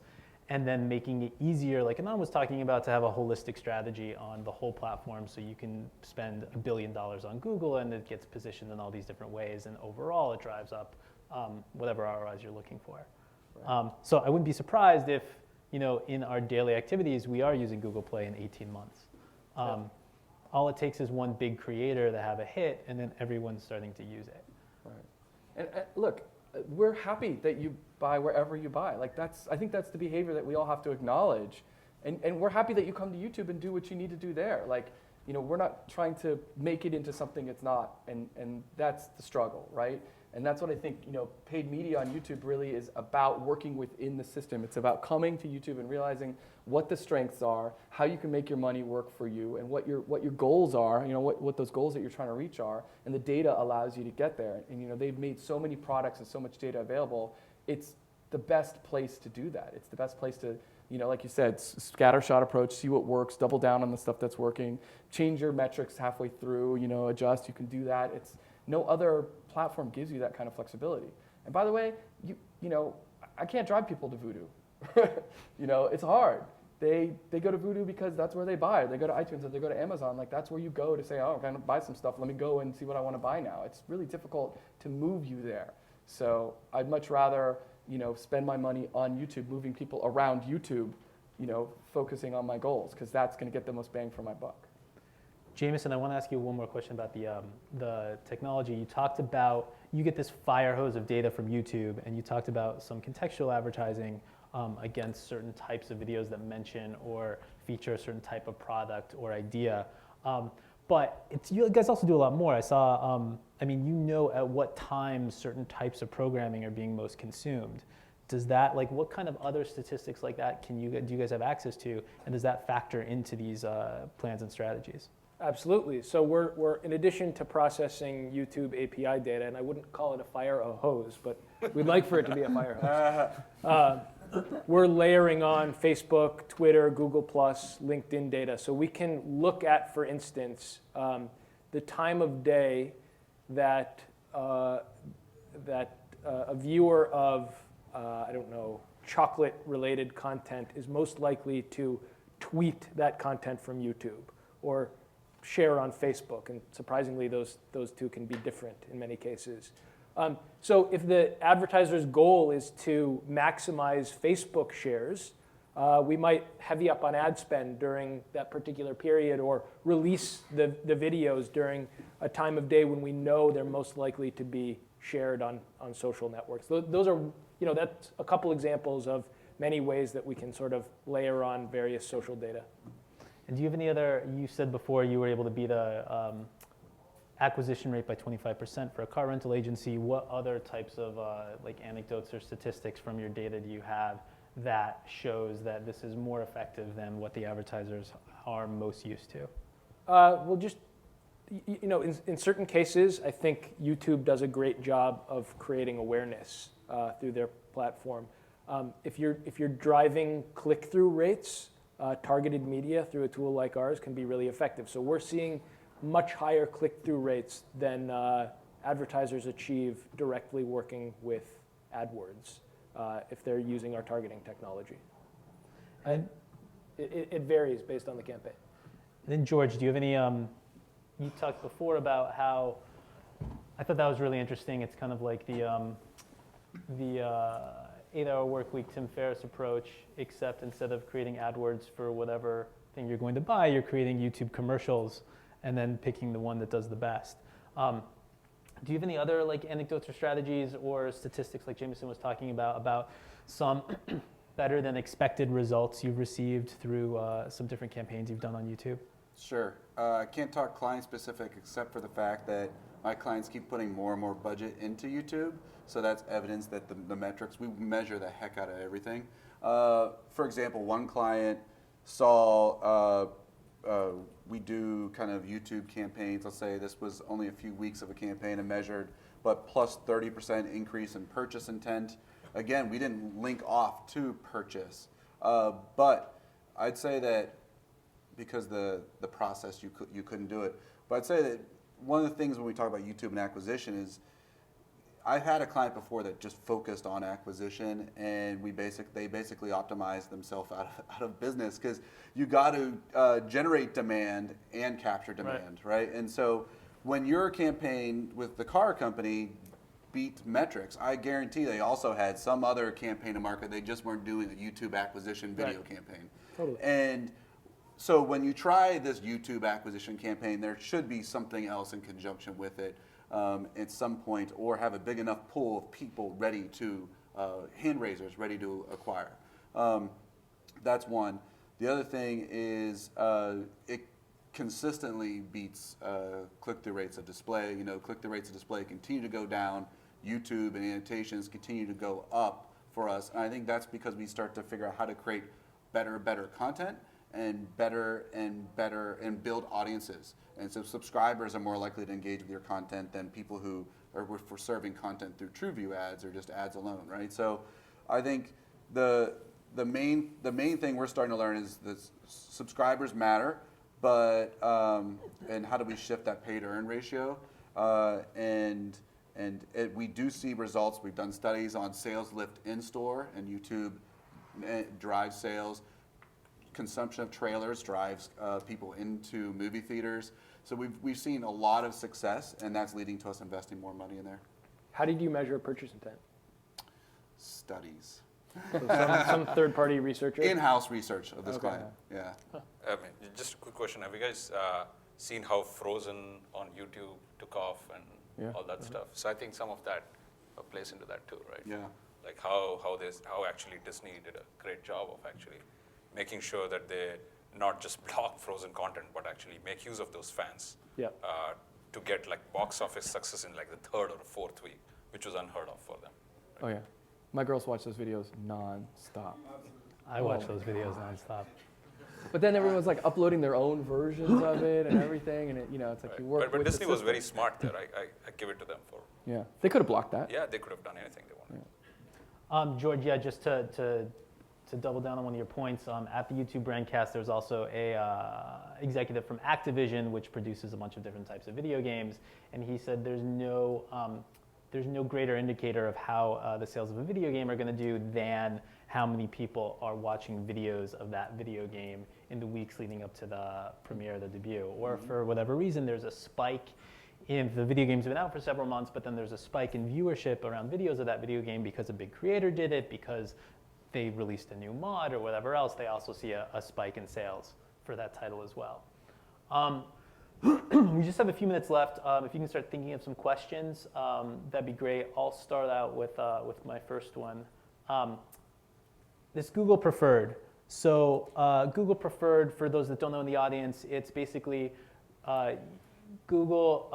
And then making it easier, like Anand was talking about, to have a holistic strategy on the whole platform, so you can spend $1 billion on Google and it gets positioned in all these different ways, and overall it drives up whatever ROIs you're looking for. Right. So I wouldn't be surprised if, in our daily activities, we are using Google Play in 18 months. All it takes is one big creator to have a hit, and then everyone's starting to use it. Right. And look, we're happy that you buy wherever you buy. Like I think that's the behavior that we all have to acknowledge. And we're happy that you come to YouTube and do what you need to do there. Like, we're not trying to make it into something it's not. And that's the struggle, right? And that's what I think, paid media on YouTube really is about, working within the system. It's about coming to YouTube and realizing what the strengths are, how you can make your money work for you, and what your goals are, what those goals that you're trying to reach are, and the data allows you to get there. And they've made so many products and so much data available. It's the best place to do that. It's the best place to, like you said, scattershot approach, see what works, double down on the stuff that's working, change your metrics halfway through, adjust, you can do that. It's no other platform gives you that kind of flexibility. And by the way, I can't drive people to Vudu. It's hard. They go to Vudu because that's where they buy. They go to iTunes or they go to Amazon. Like, that's where you go to say, oh, I'm going to buy some stuff. Let me go and see what I want to buy now. It's really difficult to move you there. So I'd much rather, spend my money on YouTube, moving people around YouTube, focusing on my goals, because that's going to get the most bang for my buck. Jameson, I want to ask you one more question about the technology. You talked about, you get this fire hose of data from YouTube, and you talked about some contextual advertising against certain types of videos that mention or feature a certain type of product or idea. But you guys also do a lot more. I saw, at what time certain types of programming are being most consumed. Does that, what kind of other statistics like that do you guys have access to, and does that factor into these plans and strategies? Absolutely. So we're in addition to processing YouTube API data, and I wouldn't call it a fire hose, but we'd like for it to be a fire hose. We're layering on Facebook, Twitter, Google+, LinkedIn data. So we can look at, for instance, the time of day that a viewer of, chocolate-related content is most likely to tweet that content from YouTube or share on Facebook, and surprisingly, those two can be different in many cases. So if the advertiser's goal is to maximize Facebook shares, we might heavy up on ad spend during that particular period, or release the videos during a time of day when we know they're most likely to be shared on social networks. Those are, that's a couple examples of many ways that we can sort of layer on various social data. And do you have any other, you said before you were able to beat a acquisition rate by 25% for a car rental agency. What other types of anecdotes or statistics from your data do you have that shows that this is more effective than what the advertisers are most used to? In certain cases, I think YouTube does a great job of creating awareness through their platform. If you're driving click-through rates, targeted media through a tool like ours can be really effective. So we're seeing much higher click-through rates than advertisers achieve directly working with AdWords if they're using our targeting technology. And it varies based on the campaign. And then George, do you have any, you talked before about how, I thought that was really interesting. It's kind of like the 8-hour work week, Tim Ferriss approach, except instead of creating AdWords for whatever thing you're going to buy, you're creating YouTube commercials and then picking the one that does the best. Do you have any other anecdotes or strategies or statistics like Jameson was talking about some better than expected results you've received through some different campaigns you've done on YouTube? Sure. I can't talk client specific except for the fact that my clients keep putting more and more budget into YouTube. So that's evidence that the metrics, we measure the heck out of everything. For example, one client saw, we do kind of YouTube campaigns. Let's say this was only a few weeks of a campaign and measured, but plus 30% increase in purchase intent, again, we didn't link off to purchase. But I'd say that because the process you couldn't do it. But I'd say that one of the things when we talk about YouTube and acquisition is I've had a client before that just focused on acquisition, and they basically optimized themselves out of business, because you got to generate demand and capture demand, right? And so when your campaign with the car company beat metrics, I guarantee they also had some other campaign to market. They just weren't doing a YouTube acquisition video campaign. Totally. And so when you try this YouTube acquisition campaign, there should be something else in conjunction with it at some point, or have a big enough pool of people ready to, hand raisers ready to acquire. That's one. The other thing is it consistently beats click-through rates of display. You know, click-through rates of display continue to go down. YouTube and annotations continue to go up for us. And I think that's because we start to figure out how to create better content and build audiences. And so subscribers are more likely to engage with your content than people who are for serving content through TrueView ads or just ads alone, right? So I think the main thing we're starting to learn is that subscribers matter, but and how do we shift that pay to earn ratio? We do see results. We've done studies on sales lift in store, and YouTube drives sales. Consumption of trailers drives people into movie theaters. So we've seen a lot of success, and that's leading to us investing more money in there. How did you measure purchase intent? Studies. So some third-party researcher? In-house research of this Okay. client, yeah. I mean, just a quick question. Have you guys seen how Frozen on YouTube took off and all that stuff? So I think some of that plays into that too, right? Yeah. Like how actually Disney did a great job of actually making sure that they not just block Frozen content, but actually make use of those fans to get like box office success in like the third or fourth week, which was unheard of for them. Oh yeah, my girls watch those videos non-stop. I watch those videos nonstop. But then everyone's like uploading their own versions of it and everything, and it's like you work But with Disney the was system. very smart there. I give it to them for. Yeah, they could have blocked that. Yeah, they could have done anything they wanted. George, just to double down on one of your points, at the YouTube Brandcast, there's also a executive from Activision, which produces a bunch of different types of video games, and he said there's no greater indicator of how the sales of a video game are going to do than how many people are watching videos of that video game in the weeks leading up to the premiere, the debut, or for whatever reason, there's a spike in the video game's been out for several months, but then there's a spike in viewership around videos of that video game because a big creator did it, because they released a new mod or whatever else. They also see a spike in sales for that title as well. We just have a few minutes left. If you can start thinking of some questions, that'd be great. I'll start out with my first one. This Google Preferred. So Google Preferred, for those that don't know in the audience, it's basically Google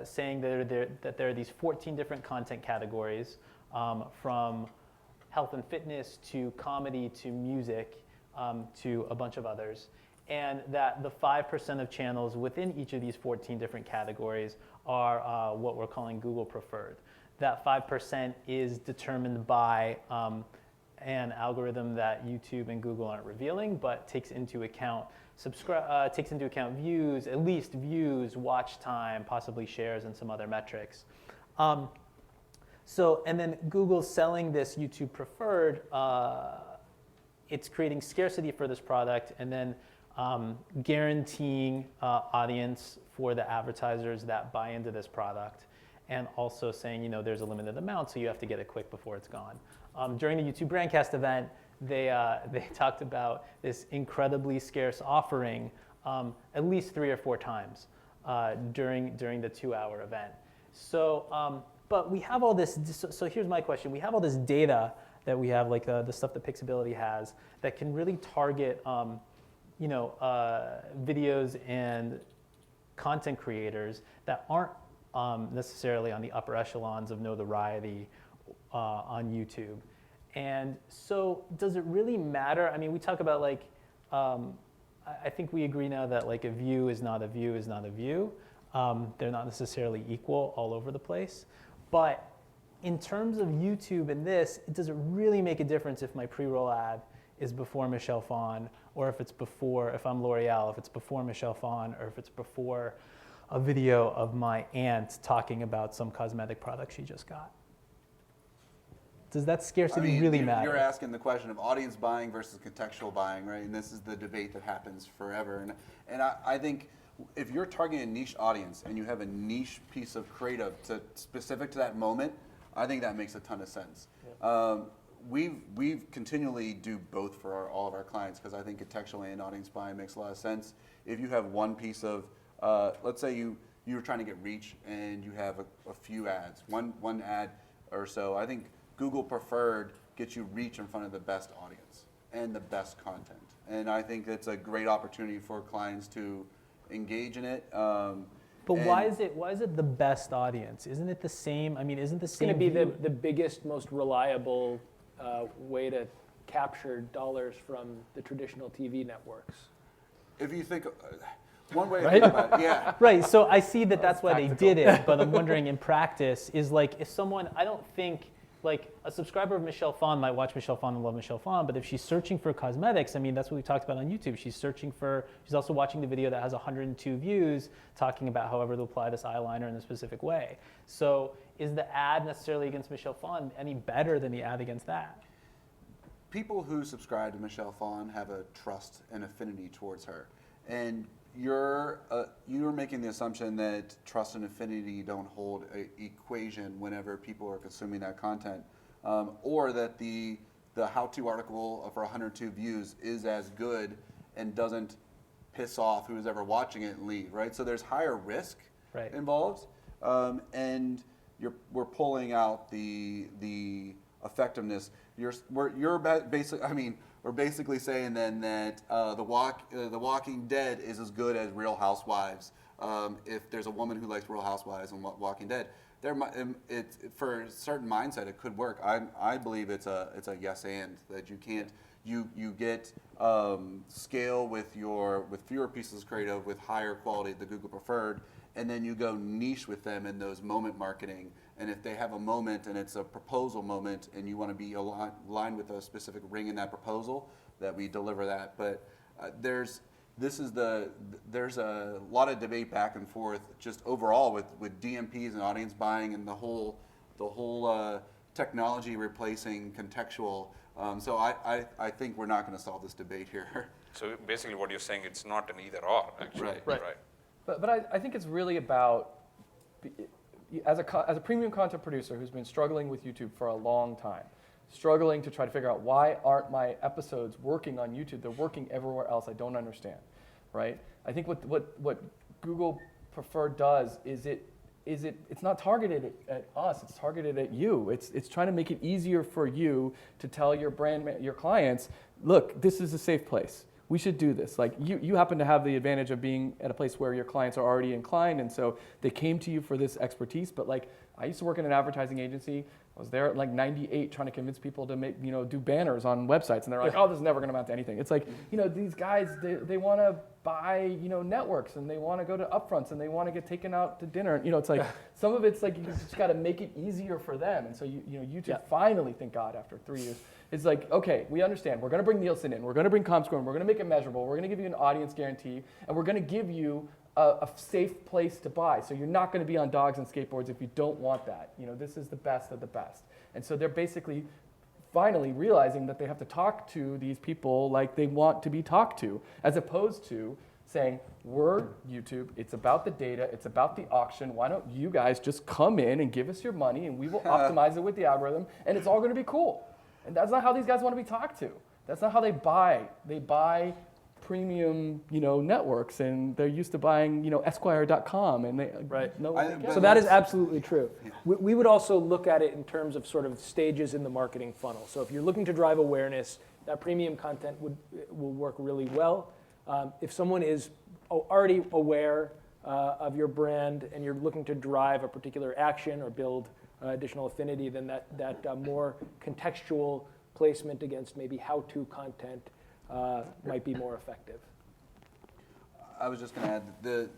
saying that there are these 14 different content categories, from health and fitness to comedy to music to a bunch of others, and that the 5% of channels within each of these 14 different categories are what we're calling Google Preferred. That 5% is determined by an algorithm that YouTube and Google aren't revealing, but takes into account views, at least views, watch time, possibly shares, and some other metrics. And then Google's selling this YouTube Preferred. It's creating scarcity for this product, and then guaranteeing audience for the advertisers that buy into this product, and also saying, there's a limited amount, so you have to get it quick before it's gone. During the YouTube Brandcast event, they talked about this incredibly scarce offering at least 3 or 4 times during the 2-hour event. So, but we have all this. So here's my question: we have all this data that we have, like the stuff that Pixability has, that can really target, videos and content creators that aren't necessarily on the upper echelons of notoriety on YouTube. And so does it really matter? I mean, we talk about I think we agree now that a view is not a view is not a view. They're not necessarily equal all over the place. But in terms of YouTube and this, it doesn't really make a difference if my pre-roll ad is before Michelle Phan, or if it's before, if I'm L'Oreal, if it's before Michelle Phan, or if it's before a video of my aunt talking about some cosmetic product she just got. Does that scarcity really matter? You're asking the question of audience buying versus contextual buying, right? And this is the debate that happens forever. And I think if you're targeting a niche audience and you have a niche piece of creative specific to that moment, I think that makes a ton of sense. Yeah. We've continually do both for all of our clients, because I think contextual and audience buying makes a lot of sense. If you have one piece of, let's say you're trying to get reach and you have a few ads, one ad or so, I think Google Preferred gets you reach in front of the best audience and the best content. And I think it's a great opportunity for clients to engage in it. But why is it the best audience? Isn't it the same? I mean, isn't the same? It's going to be the biggest, most reliable way to capture dollars from the traditional TV networks. If you think, one way to think about it, yeah. Right, so I see that's why they did it, but I'm wondering in practice, is like, if someone, I don't think, like a subscriber of Michelle Phan might watch Michelle Phan and love Michelle Phan, but if she's searching for cosmetics, I mean, that's what we talked about on YouTube. She's also watching the video that has 102 views talking about however to apply this eyeliner in a specific way. So is the ad necessarily against Michelle Phan any better than the ad against that? People who subscribe to Michelle Phan have a trust and affinity towards her. And you're making the assumption that trust and affinity don't hold an equation whenever people are consuming that content, or that the how-to article for 102 views is as good and doesn't piss off who's ever watching it and leave, right? So there's higher risk involved, and we're pulling out the effectiveness. We're basically saying then that the Walking Dead is as good as Real Housewives. If there's a woman who likes Real Housewives and Walking Dead, for a certain mindset it could work. I believe it's a yes and that you can't you get scale with fewer pieces of creative with higher quality, the Google Preferred, and then you go niche with them in those moment marketing. And if they have a moment and it's a proposal moment and you want to be aligned with a specific ring in that proposal, that we deliver that. But there's a lot of debate back and forth just overall with DMPs and audience buying and the whole technology replacing contextual. So I think we're not going to solve this debate here. So basically what you're saying, it's not an either or, actually. Right. But I think it's really about, as a premium content producer who's been struggling with YouTube for a long time, struggling to try to figure out why aren't my episodes working on YouTube? They're working everywhere else. I don't understand, right? I think what Google Preferred does is it's not targeted at us. It's targeted at you. It's trying to make it easier for you to tell your your clients, look, this is a safe place. We should do this. Like you happen to have the advantage of being at a place where your clients are already inclined, and so they came to you for this expertise. But like I used to work in an advertising agency. I was there at like 98 trying to convince people to make, do banners on websites, and they're like, oh, this is never going to amount to anything. It's like, these guys, they want to buy, networks, and they want to go to upfronts, and they want to get taken out to dinner. And, it's like, some of it's like, you just got to make it easier for them. And so, YouTube finally, thank God, after 3 years, it's like, okay, we understand. We're going to bring Nielsen in. We're going to bring ComScore in. We're going to make it measurable. We're going to give you an audience guarantee, and we're going to give you a safe place to buy. So you're not going to be on dogs and skateboards if you don't want that. This is the best of the best. And so they're basically finally realizing that they have to talk to these people like they want to be talked to, as opposed to saying, we're YouTube, it's about the data, it's about the auction, why don't you guys just come in and give us your money and we will optimize it with the algorithm and it's all going to be cool. And that's not how these guys want to be talked to. That's not how they buy. They buy premium, networks, and they're used to buying, Esquire.com, and they know what they get. So that is absolutely true. We would also look at it in terms of sort of stages in the marketing funnel. So if you're looking to drive awareness, that premium content will work really well. If someone is already aware of your brand and you're looking to drive a particular action or build additional affinity, then that more contextual placement against maybe how-to content might be more effective. I was just going to add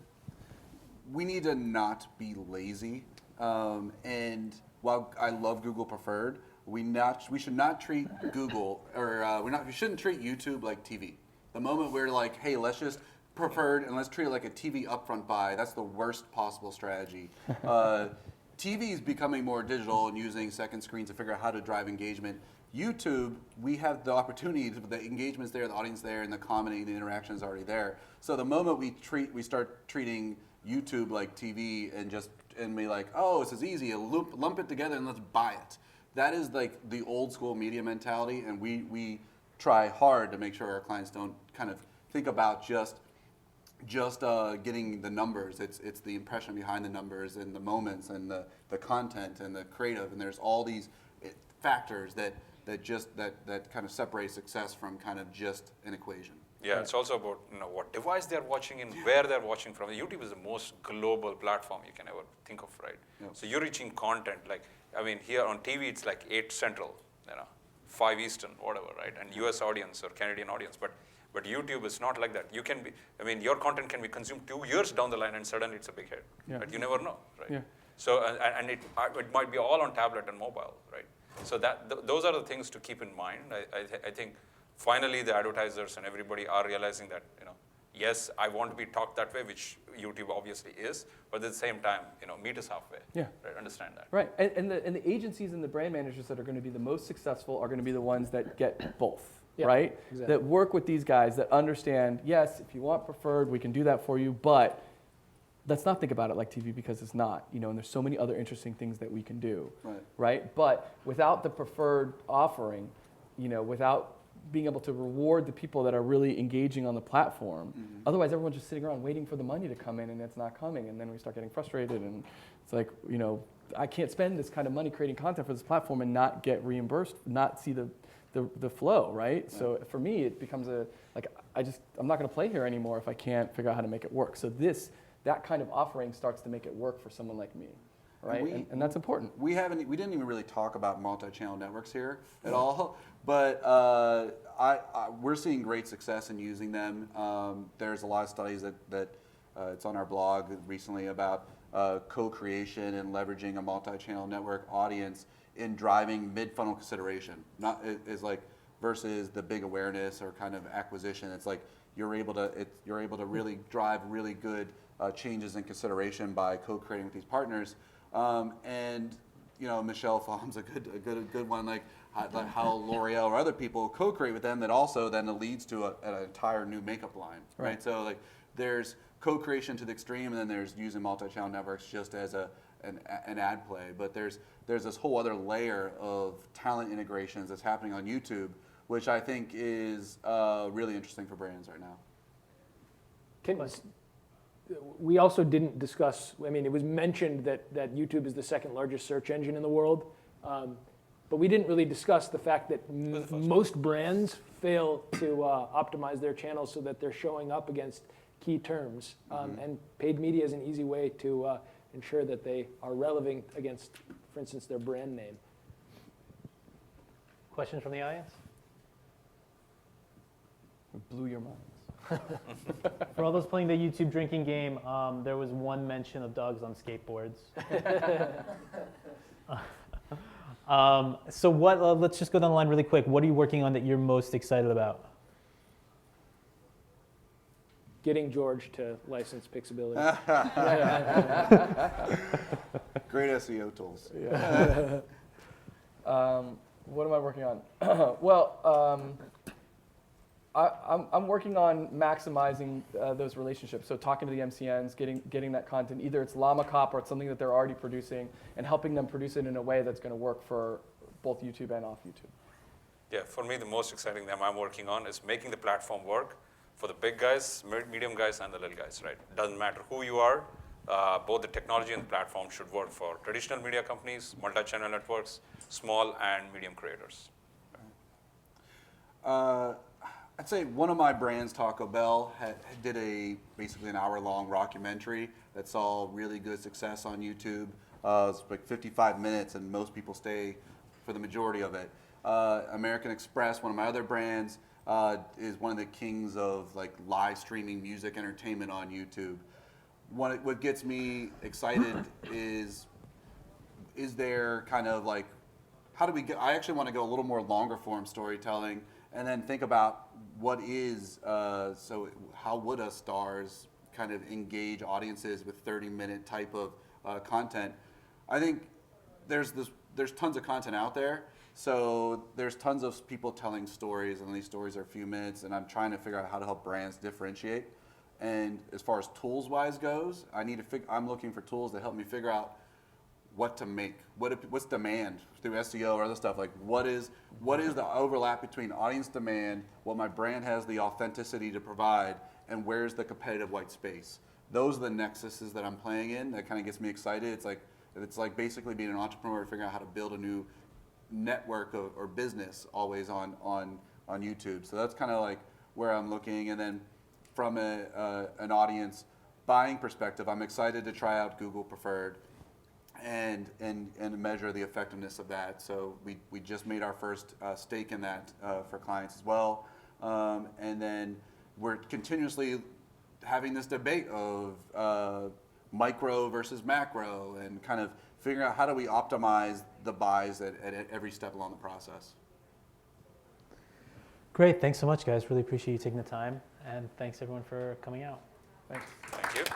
we need to not be lazy, and while I love Google Preferred, we should not treat Google, or we shouldn't treat YouTube like TV. The moment we're like, hey, let's just Preferred and let's treat it like a TV upfront buy, that's the worst possible strategy. TV is becoming more digital and using second screens to figure out how to drive engagement. YouTube, we have the opportunity, the engagement's there, the audience there, and the comedy, the interaction is already there. So the moment we start treating YouTube like TV and be like, oh, this is easy, lump it together and let's buy it. That is like the old school media mentality, and we try hard to make sure our clients don't kind of think about just getting the numbers. It's the impression behind the numbers and the moments and the content and the creative, and there's all these factors that kind of separate success from kind of just an equation. Yeah, it's also about what device they're watching and where they're watching from. YouTube is the most global platform you can ever think of, right? Yep. So you're reaching content here on TV it's like 8 Central, 5 Eastern, whatever, right? And US audience or Canadian audience, but YouTube is not like that. You can be, your content can be consumed 2 years down the line and suddenly it's a big hit. Yeah. But you never know, right? Yeah. So and it might be all on tablet and mobile, right? So those are the things to keep in mind. I think finally the advertisers and everybody are realizing that yes, I want to be talked that way, which YouTube obviously is, but at the same time, meet us halfway. Yeah. Right, understand that. Right, and the agencies and the brand managers that are going to be the most successful are going to be the ones that get both, Yeah, right? exactly. That work with these guys that understand, yes, if you want Preferred, we can do that for you, but let's not think about it like TV because it's not, and there's so many other interesting things that we can do, right? But without the Preferred offering, without being able to reward the people that are really engaging on the platform. Mm-hmm. Otherwise, everyone's just sitting around waiting for the money to come in, and it's not coming. And then we start getting frustrated, and it's like, I can't spend this kind of money creating content for this platform and not get reimbursed, not see the flow, right? So for me, it becomes I'm not going to play here anymore if I can't figure out how to make it work. So that kind of offering starts to make it work for someone like me. Right, and that's important. We didn't even really talk about multi-channel networks here at all, but we're seeing great success in using them. There's a lot of studies that it's on our blog recently about co-creation and leveraging a multi-channel network audience in driving mid-funnel consideration. Versus the big awareness or kind of acquisition. It's like you're able to really drive really good changes in consideration by co-creating with these partners. Michelle Pham's a good one, like how L'Oreal or other people co-create with them that also then leads to an entire new makeup line, right? So there's co-creation to the extreme, and then there's using multi-channel networks just as an ad play. But there's this whole other layer of talent integrations that's happening on YouTube, which I think is really interesting for brands right now. We also didn't discuss, it was mentioned that YouTube is the second largest search engine in the world, but we didn't really discuss the fact that most brands fail to optimize their channels so that they're showing up against key terms. And paid media is an easy way to ensure that they are relevant against, for instance, their brand name. Questions from the audience? It blew your minds. For all those playing the YouTube drinking game, there was one mention of dogs on skateboards. So let's just go down the line really quick. What are you working on that you're most excited about? Getting George to license Pixability. Great SEO tools. Yeah. What am I working on? I'm working on maximizing those relationships. So talking to the MCNs, getting that content. Either it's Llama Cop or it's something that they're already producing, and helping them produce it in a way that's going to work for both YouTube and off YouTube. Yeah, for me, the most exciting thing I'm working on is making the platform work for the big guys, medium guys, and the little guys, right? Doesn't matter who you are, both the technology and the platform should work for traditional media companies, multi-channel networks, small and medium creators. I'd say one of my brands, Taco Bell, did basically an hour-long rockumentary that saw really good success on YouTube. It was like 55 minutes, and most people stay for the majority of it. American Express, one of my other brands, is one of the kings of live streaming music entertainment on YouTube. What gets me excited is is there kind of like, how do we get, I actually want to go a little more longer form storytelling and then think about what is, so how would a stars kind of engage audiences with 30-minute type of content. I think there's tons of content out there. So there's tons of people telling stories, and these stories are a few minutes, and I'm trying to figure out how to help brands differentiate. And as far as tools-wise goes, I'm looking for tools that help me figure out what to make, what's demand through SEO or other stuff. Like what is the overlap between audience demand, what my brand has the authenticity to provide, and where's the competitive white space. Those are the nexuses that I'm playing in. That kind of gets me excited. It's like basically being an entrepreneur, figuring out how to build a new network or business always on YouTube. So that's kind of like where I'm looking. And then from an audience buying perspective, I'm excited to try out Google Preferred and measure the effectiveness of that. So we just made our first stake in that for clients as well. And then we're continuously having this debate of micro versus macro and kind of figuring out how do we optimize the buys at every step along the process. Great. Thanks so much, guys. Really appreciate you taking the time. And thanks, everyone, for coming out. Thanks. Thank you.